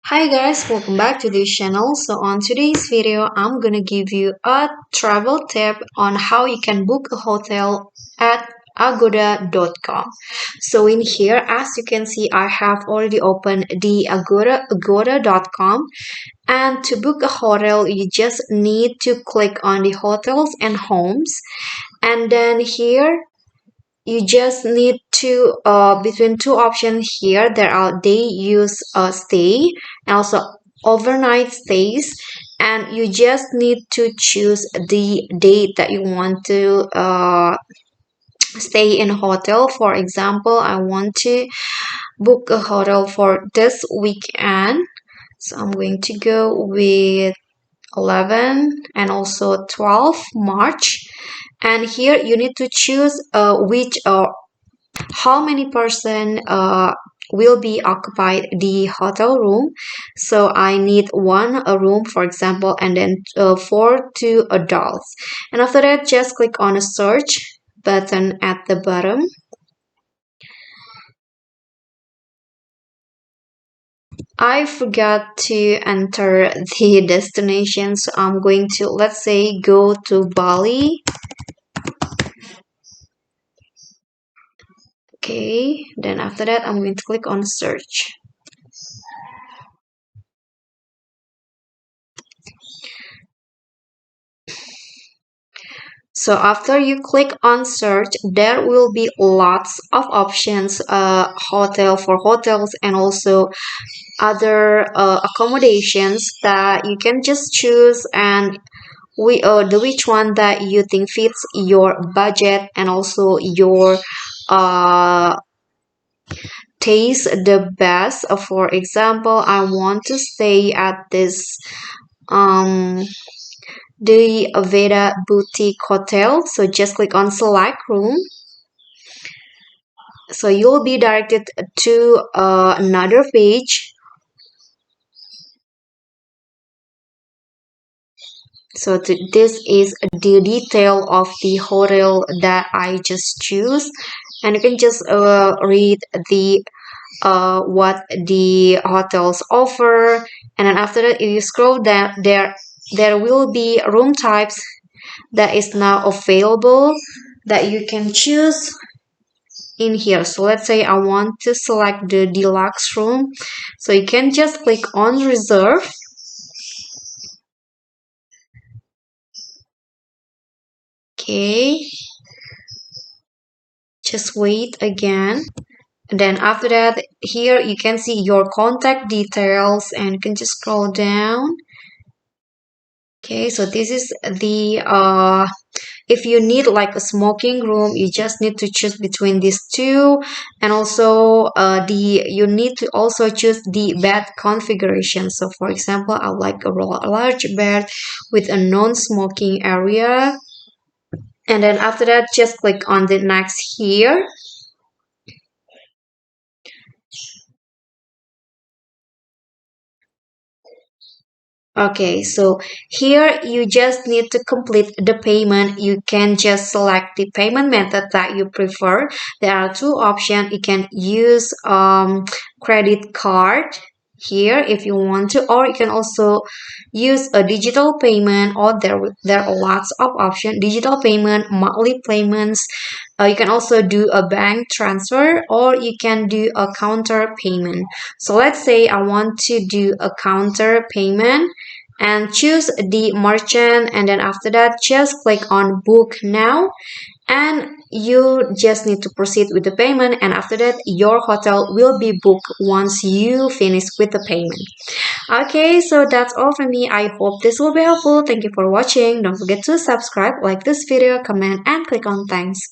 Hi guys, welcome back to this channel. So on today's video, I'm gonna give you a travel tip on how you can book a hotel at agoda.com. So in here, as you can see, I have already opened the agoda.com, and to book a hotel, you just need to click on the hotels and homes, and then here you just need to between two options here. There are day use stay and also overnight stays, and you just need to choose the date that you want to stay in hotel. For example, I want to book a hotel for this weekend, so I'm going to go with 11 and also 12 March. And here you need to choose which how many person will be occupied the hotel room. So I need one a room, for example, and then for two adults. And after that, just click on a search button at the bottom. I forgot to enter the destination, so I'm going to, let's say, go to Bali. Okay, then after that, I'm going to click on search. So after you click on search, there will be lots of options, hotel for hotels and also other accommodations that you can just choose, and the which one that you think fits your budget and also your uh, taste the best. For example, I want to stay at this um the Aveda Boutique Hotel. So just click on select room. So you'll be directed to another page. So this is the detail of the hotel that I just choose, and you can just read the what the hotels offer. And then after that, if you scroll down, there will be room types that is now available that you can choose in here. So let's say I want to select the deluxe room, so you can just click on reserve. Okay, just wait again. And then after that, here you can see your contact details and you can just scroll down. Okay, so this is the if you need like a smoking room, you just need to choose between these two. And also the you need to also choose the bed configuration. So for example, I like a large bed with a non-smoking area. And then after that, just click on the next here. Okay, so here you just need to complete the payment. You can just select the payment method that you prefer. There are two options. You can use credit card here if you want to, or you can also use a digital payment, or there are lots of options: digital payment, monthly payments. You can also do a bank transfer, or you can do a counter payment. So let's say I want to do a counter payment, and choose the merchant, and then after that just click on book now, and you just need to proceed with the payment, and after that your hotel will be booked once you finish with the payment. Okay, so that's all from me. I hope this will be helpful. Thank you for watching. Don't forget to subscribe, like this video, comment, and click on thanks.